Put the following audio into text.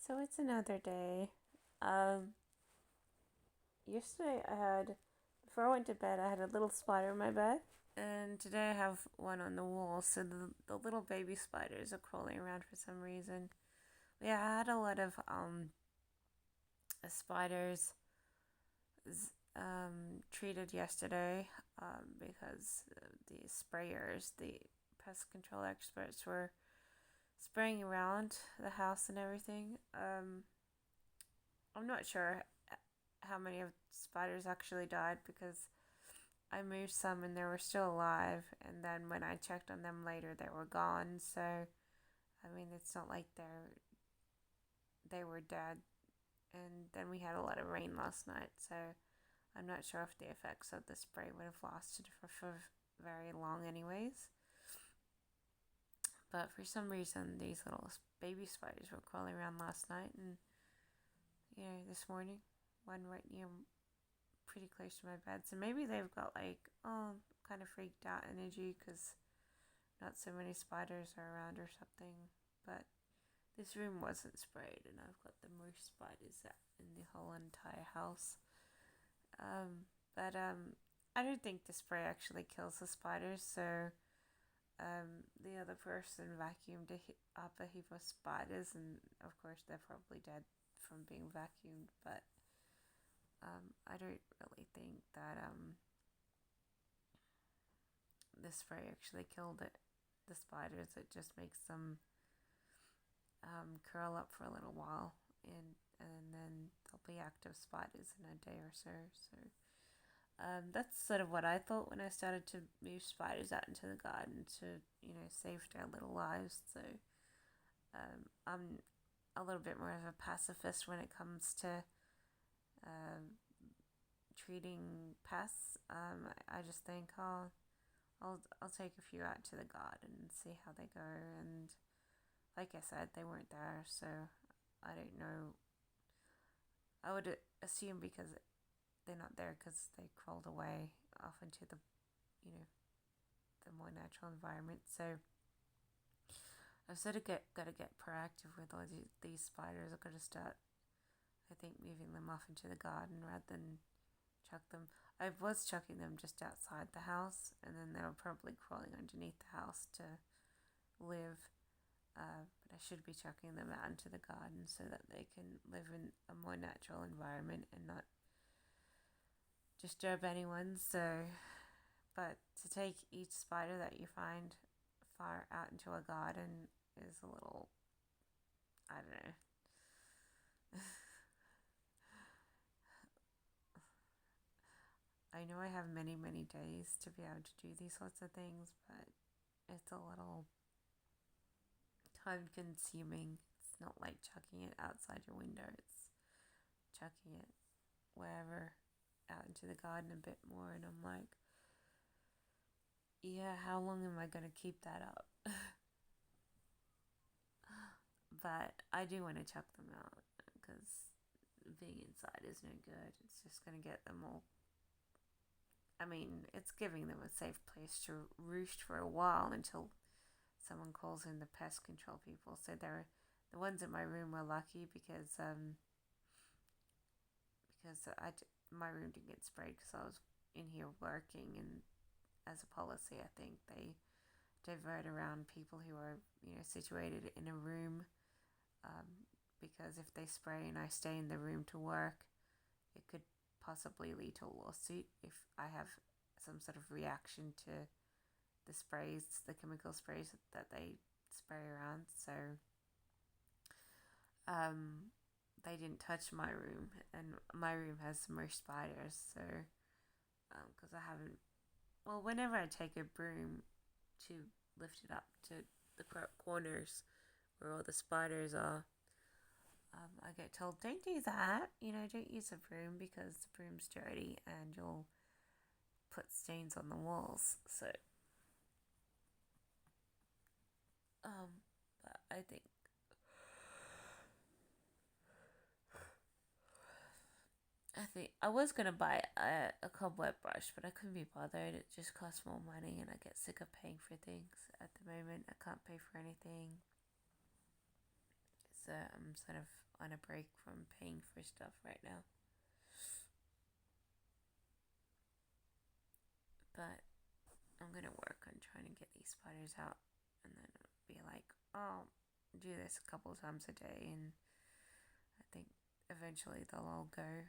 So it's another day. Um, Yesterday before I went to bed, I had a little spider in my bed. And today I have one on the wall, so the little baby spiders are crawling around for some reason. Yeah, I had a lot of spiders treated yesterday because the sprayers, the pest control experts were spraying around the house and everything. I'm not sure how many of the spiders actually died because I moved some and they were still alive, and then when I checked on them later, they were gone. So I mean, it's not like they were dead. And then we had a lot of rain last night, so I'm not sure if the effects of the spray would have lasted for very long, anyways. But for some reason, these little baby spiders were crawling around last night, and this morning, one right near pretty close to my bed. So maybe they've got like, kind of freaked out energy because not so many spiders are around or something. But this room wasn't sprayed, and I've got the most spiders in the whole entire house. But I don't think the spray actually kills the spiders. So the other person vacuumed up a heap of spiders, and of course they're probably dead from being vacuumed. But I don't really think that the spray actually killed the spiders. It just makes them curl up for a little while, and then they'll be active spiders in a day or so. So that's sort of what I thought when I started to move spiders out into the garden to save their little lives. So I'm a little bit more of a pacifist when it comes to um, treating pests. I just think, I'll take a few out to the garden and see how they go. And like I said, they weren't there, so I don't know. I would assume because they're not there because they crawled away off into you know, the more natural environment. So I've sort of got to get proactive with all these spiders. I've got to start, I think, moving them off into the garden rather than chuck them. I was chucking them just outside the house, and then they were probably crawling underneath the house to live. But I should be chucking them out into the garden so that they can live in a more natural environment and not disturb anyone. So, but to take each spider that you find far out into a garden is a little, I don't know. I know I have many, many days to be able to do these sorts of things, but it's a little time consuming. It's not like chucking it outside your window, it's chucking it wherever out into the garden a bit more. And I'm like, yeah, how long am I going to keep that up? But I do want to chuck them out because being inside is no good. It's just going to get them all. I mean, it's giving them a safe place to roost for a while until someone calls in the pest control people. So the ones in my room were lucky because my room didn't get sprayed because I was in here working, and as a policy, I think they divert around people who are situated in a room, because if they spray and I stay in the room to work, it could possibly lead to a lawsuit if I have some sort of reaction to the sprays, the chemical sprays that they spray around. So they didn't touch my room, and my room has more spiders. So because I haven't, well, whenever I take a broom to lift it up to the corners where all the spiders are, I get told, don't do that. Don't use a broom because the broom's dirty and you'll put stains on the walls. So, but I think I was gonna buy a cobweb brush, but I couldn't be bothered. It just costs more money, and I get sick of paying for things. At the moment, I can't pay for anything, so So I'm sort of on a break from paying for stuff right now. But I'm gonna work on trying to get these spiders out, and then be like, oh, do this a couple times a day, and I think eventually they'll all go.